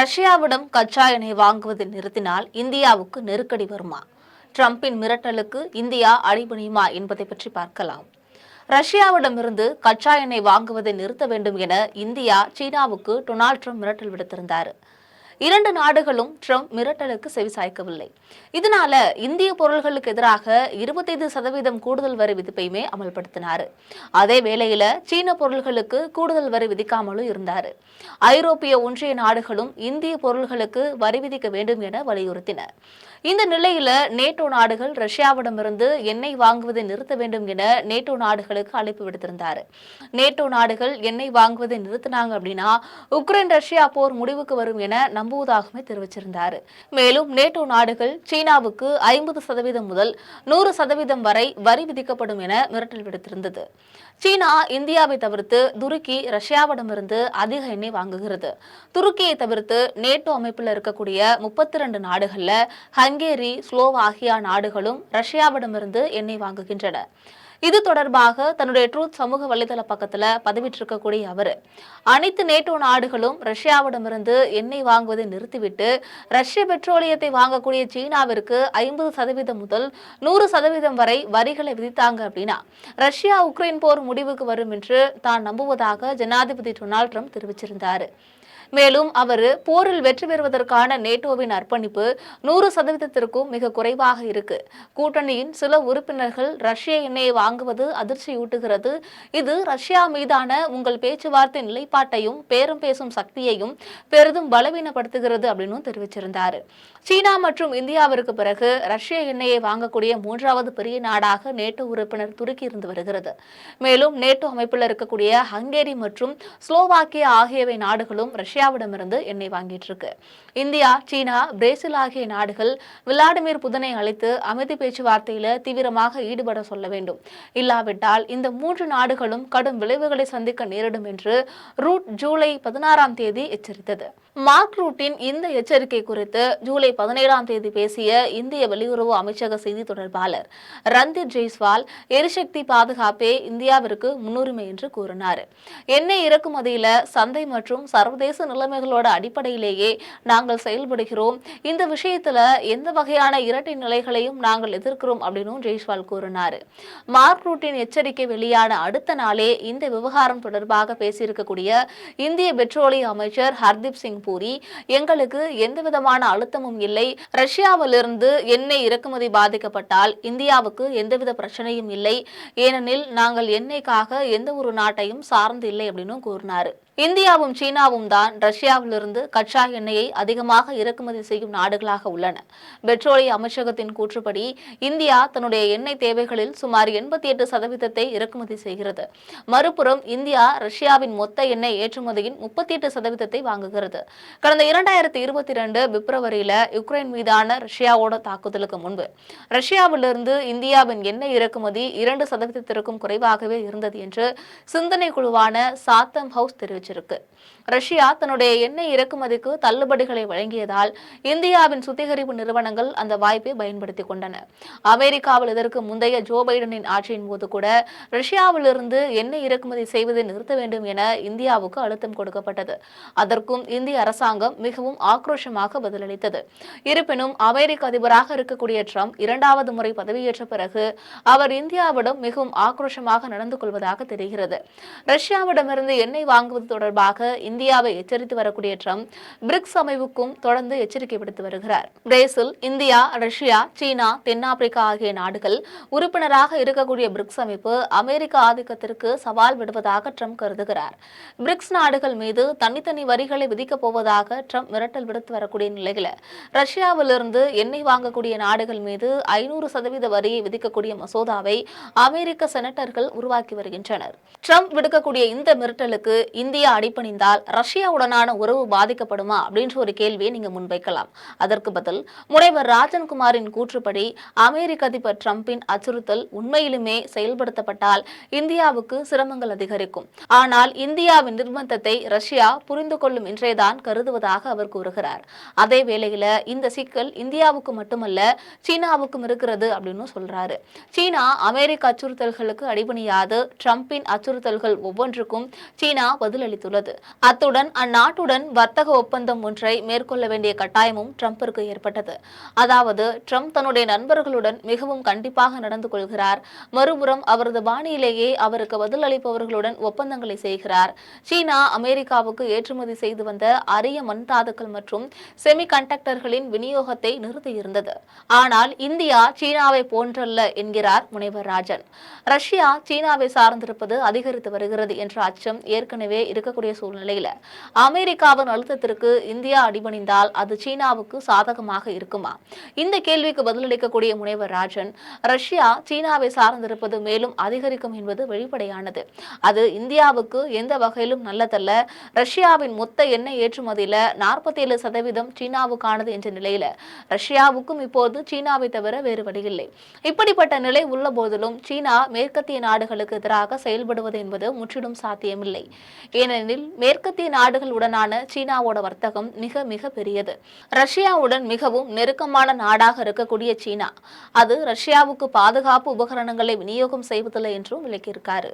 ரஷ்யாவிடம் கச்சா எண்ணெய் வாங்குவதை நிறுத்தினால் இந்தியாவுக்கு நெருக்கடி வருமா? ட்ரம்பின் மிரட்டலுக்கு இந்தியா அடிபணியுமா என்பதை பற்றி பார்க்கலாம். ரஷ்யாவிடமிருந்து கச்சா எண்ணெய் வாங்குவதை நிறுத்த வேண்டும் என இந்தியா சீனாவுக்கு டொனால்ட் ட்ரம்ப் மிரட்டல் விடுத்திருந்தார். இரண்டு நாடுகளும் ட்ரம்ப் மிரட்டலுக்கு செவிசாய்க்கவில்லை. இதனால இந்திய பொருட்களுக்கு எதிராக 25% கூடுதல் வரி விதிப்பையுமே அமல்படுத்தினார். அதே வேளையில சீன பொருட்களுக்கு கூடுதல் வரி விதிக்காமலும் இருந்தார். ஐரோப்பிய ஒன்றிய நாடுகளும் இந்திய பொருட்களுக்கு வரி விதிக்க வேண்டும் என வலியுறுத்தின. இந்த நிலையில நேட்டோ நாடுகள் ரஷ்யாவிடமிருந்து எண்ணெய் வாங்குவதை நிறுத்த வேண்டும் என நேட்டோ நாடுகளுக்கு அழைப்பு விடுத்திருந்தார். நேட்டோ நாடுகள் எண்ணெய் வாங்குவதை நிறுத்தினாங்க அப்படின்னா உக்ரைன் ரஷ்யா போர் முடிவுக்கு வரும் என நம்புவதாகவே தெரிவிச்சிருந்தார். மேலும் நேட்டோ நாடுகள் சீனாவுக்கு 50% முதல் 100% வரை வரி விதிக்கப்படும் என மிரட்டல் விடுத்திருந்தது. சீனா இந்தியாவை தவிர்த்து துருக்கி ரஷ்யாவிடமிருந்து அதிக எண்ணெய் வாங்குகிறது. துருக்கியை தவிர்த்து நேட்டோ அமைப்பில் இருக்கக்கூடிய 32 நாடுகள்ல ஹங்கேரி, ஸ்லோவாகியா நாடுகளும் ரஷ்யாவிடமிருந்து எண்ணெய் வாங்குகின்றன. இது தொடர்பாக தன்னுடைய ட்ரூத் சமூக வலைதள பக்கத்துல பதிவிட்டிருக்கக்கூடிய அவர், அனைத்து நேட்டோ நாடுகளும் ரஷ்யாவிடமிருந்து எண்ணெய் வாங்குவதை நிறுத்திவிட்டு ரஷ்ய பெட்ரோலியத்தை வாங்கக்கூடிய சீனாவிற்கு 50% முதல் 100% வரை வரிகளை விதித்தாங்க அப்படின்னா ரஷ்யா உக்ரைன் போர் முடிவுக்கு வரும் என்று தான் நம்புவதாக ஜனாதிபதி டொனால்ட் ட்ரம்ப் தெரிவிச்சிருந்தார். மேலும் அவர் போரில் வெற்றி பெறுவதற்கான நேட்டோவின் அர்ப்பணிப்பு 100%க்கும் மிக குறைவாக இருக்கு. கூட்டணியின் சில உறுப்பினர்கள் ரஷ்ய எண்ணெயை வாங்குவது அதிர்ச்சியூட்டுகிறது. இது ரஷ்யா மீதான உங்கள் பேச்சுவார்த்தை நிலைப்பாட்டையும் பேரம் பேசும் சக்தியையும் பெரிதும் பலவீனப்படுத்துகிறது அப்படின்னு தெரிவிச்சிருந்தார். சீனா மற்றும் இந்தியாவிற்கு பிறகு ரஷ்ய எண்ணெயை வாங்கக்கூடிய 3வது பெரிய நாடாக நேட்டோ உறுப்பினர் துருக்கி இருந்து வருகிறது. மேலும் நேட்டோ அமைப்பில் இருக்கக்கூடிய ஹங்கேரி மற்றும் ஸ்லோவாக்கியா ஆகியவை நாடுகளும் ரஷ்யாவிடமிருந்து எண்ணெய் வாங்கிட்டு இருக்கு. இந்தியா, சீனா, பிரேசில் ஆகிய நாடுகள் விளாடிமிர் புதினை அழைத்து அமைதி பேச்சுவார்த்தையில தீவிரமாக ஈடுபட சொல்ல வேண்டும். இல்லாவிட்டால் இந்த 3 நாடுகளும் கடும் விளைவுகளை சந்திக்க நேரிடும் என்று ரூட் ஜூலை 16ஆம் தேதி எச்சரித்தது. மார்க் ரூட்டின் இந்த எச்சரிக்கை குறித்து ஜூலை 17ஆம் தேதி பேசிய இந்திய வெளியுறவு அமைச்சக செய்தி தொடர்பாளர் ரந்தீர் ஜெய்ஸ்வால், எரிசக்தி பாதுகாப்பே இந்தியாவிற்கு முன்னுரிமை என்று கூறினார். எண்ணெய் இறக்குமதியில சந்தை மற்றும் சர்வதேச நிலைமைகளோட அடிப்படையிலேயே நாங்கள் செயல்படுகிறோம். இந்த விஷயத்துல எந்த வகையான இரட்டை நிலைகளையும் நாங்கள் எதிர்க்கிறோம் அப்படின்னு ஜெய்ஸ்வால் கூறினார். மார்க் ரூட்டின் எச்சரிக்கை வெளியான அடுத்த நாளே இந்த விவகாரம் தொடர்பாக பேசியிருக்கக்கூடிய இந்திய பெட்ரோலிய அமைச்சர் ஹர்தீப் சிங் பூரி, எங்களுக்கு எந்த விதமான அழுத்தமும் இல்லை. ரஷ்யாவிலிருந்து எண்ணெய் இறக்குமதி பாதிக்கப்பட்டால் இந்தியாவுக்கு எந்தவித பிரச்சனையும் இல்லை. ஏனெனில் நாங்கள் எண்ணெய்க்காக எந்த ஒரு நாட்டையும் சார்ந்து இல்லை அப்படின்னு கூறினார். இந்தியாவும் சீனாவும் தான் ரஷ்யாவிலிருந்து கச்சா எண்ணெயை அதிகமாக இறக்குமதி செய்யும் நாடுகளாக உள்ளன. பெட்ரோலிய அமைச்சகத்தின் கூற்றுப்படி இந்தியா தன்னுடைய எண்ணெய் தேவைகளில் சுமார் 88% இறக்குமதி செய்கிறது. மறுபுறம் இந்தியா ரஷ்யாவின் மொத்த எண்ணெய் ஏற்றுமதியின் 38% வாங்குகிறது. கடந்த 2022 பிப்ரவரியில யுக்ரைன் மீதான ரஷ்யாவோட தாக்குதலுக்கு முன்பு ரஷ்யாவிலிருந்து இந்தியாவின் எண்ணெய் இறக்குமதி 2%க்கும் குறைவாகவே இருந்தது என்று சிந்தனை குழுவான சாத்தம் ஹவுஸ் தெரிவித்தார். ரஷ்யா தன்னுடைய எண்ணெய் இறக்குமதிக்கு தள்ளுபடிகளை வழங்கியதால் இந்தியாவின் சுத்திகரிப்பு நிறுவனங்கள் அந்த வாய்ப்பை பயன்படுத்திக் கொண்டன. அமெரிக்காவில் இதற்கு முந்தைய ஜோ பைடனின் ஆட்சியின் போது கூட ரஷ்யாவிலிருந்து எண்ணெய் இறக்குமதி செய்வதை நிறுத்த வேண்டும் என இந்தியாவுக்கு அழுத்தம் கொடுக்கப்பட்டது. அதற்கும் இந்திய அரசாங்கம் மிகவும் ஆக்ரோஷமாக பதிலளித்தது. இருப்பினும் அமெரிக்க அதிபராக இருக்கக்கூடிய ட்ரம்ப் 2வது முறை பதவியேற்ற பிறகு அவர் இந்தியாவிடம் மிகவும் ஆக்ரோஷமாக நடந்து கொள்வதாக தெரிகிறது. ரஷ்யாவிடமிருந்து எண்ணெய் வாங்குவது தொடர்பாக இந்தியாவை எச்சரித்து வரக்கூடிய ட்ரம்ப் பிரிக்ஸ் அமைப்புக்கும் தொடர்ந்து எச்சரிக்கை விடுத்து வருகிறார். பிரேசில், இந்தியா, ரஷ்யா, சீனா, தென்னாப்பிரிக்கா ஆகிய நாடுகள் உறுப்பினராக இருக்கக்கூடிய பிரிக்ஸ் அமைப்பு அமெரிக்க ஆதிக்கத்திற்கு சவால் விடுவதாக ட்ரம்ப் கருதுகிறார். பிரிக்ஸ் நாடுகள் மீது தனித்தனி வரிகளை விதிக்கப் போவதாக ட்ரம்ப் மிரட்டல் விடுத்து வரக்கூடிய நிலையில ரஷ்யாவிலிருந்து எண்ணெய் வாங்கக்கூடிய நாடுகள் மீது 500% வரியை விதிக்கக்கூடிய மசோதாவை அமெரிக்க செனட்டர்கள் உருவாக்கி வருகின்றனர். ட்ரம்ப் விடுக்கக்கூடிய இந்த மிரட்டலுக்கு இந்தியா அடிபணிந்தால் ரஷ்யாவுடனான உறவு பாதிக்கப்படுமா அப்படின்ற ஒரு கேள்வியை நீங்க முன்வைக்கலாம். அதற்கு பதில் முனைவர் ராஜன்குமாரின் கூற்றுப்படி அமெரிக்க அதிபர் ட்ரம்பின் அச்சுறுத்தல் உண்மையிலுமே செயல்படுத்தப்பட்டால் இந்தியாவுக்கு சிரமங்கள் அதிகரிக்கும். ஆனால் இந்தியாவின் நிர்பந்தத்தை ரஷ்யா புரிந்து கொள்ளும் என்றேதான் கருதுவதாக அவர் கூறுகிறார். அதே வேளையில இந்த சிக்கல் இந்தியாவுக்கு மட்டுமல்ல சீனாவுக்கும் இருக்கிறது அப்படின்னு சொல்றாரு. சீனா அமெரிக்க அச்சுறுத்தல்களுக்கு அடிபணியாது ட்ரம்பின் அச்சுறுத்தல்கள் ஒவ்வொன்றுக்கும் சீனா பதிலளித்துள்ளது. அத்துடன் அந்நாட்டுடன் வர்த்தக ஒப்பந்தம் ஒன்றை மேற்கொள்ள வேண்டிய கட்டாயமும் ட்ரம்பிற்கு ஏற்பட்டது. அதாவது ட்ரம்ப் தன்னுடைய நண்பர்களுடன் மிகவும் கண்டிப்பாக நடந்து கொள்கிறார். மறுபுறம் அவரது பாணியிலேயே அவருக்கு பதிலளிப்பவர்களுடன் ஒப்பந்தங்களை செய்கிறார். சீனா அமெரிக்காவுக்கு ஏற்றுமதி செய்து வந்த அரிய மண்தாதுக்கள் மற்றும் செமிகண்டக்டர்களின் விநியோகத்தை நிறுத்தியிருந்தது. ஆனால் இந்தியா சீனாவை போன்றல்ல என்கிறார் முனைவர் ராஜன். ரஷ்யா சீனாவை சார்ந்திருப்பது அதிகரித்து வருகிறது என்ற அச்சம் ஏற்கனவே இருக்கக்கூடிய சூழ்நிலையில அமெரிக்காவின் அழுத்தத்திற்கு இந்தியா அடிபணிந்தால் அது சீனாவுக்கு சாதகமாக இருக்குமா? இந்த கேள்விக்கு பதிலளிக்கக்கூடிய முனைவர் ராஜன், ரஷ்யா சீனாவை சார்ந்திருப்பது மேலும் அதிகரிக்கும் என்பது வெளிப்படையானது. அது இந்தியாவுக்கு எந்த வகையிலும் நல்லதல்ல. ரஷ்யாவின் மொத்த எண்ணெய் ஏற்றுமதியில 47% சீனாவுக்கானது என்ற நிலையில ரஷ்யாவுக்கும் இப்போது சீனாவை தவிர வேறு வழியில்லை. இப்படிப்பட்ட நிலை உள்ள போதிலும் சீனா மேற்கத்திய நாடுகளுக்கு எதிராக செயல்படுவது என்பது முற்றிலும் சாத்தியமில்லை. ஏனெனில் மேற்கத்திய நாடுகளுடனான சீனாவோட வர்த்தகம் மிக மிக பெரியது. ரஷ்யாவுடன் மிகவும் நெருக்கமான நாடாக இருக்கக்கூடிய சீனா அது ரஷ்யாவுக்கு பாதுகாப்பு உபகரணங்களை விநியோகம் செய்வதில்லை என்றும் விளக்கியிருக்காரு.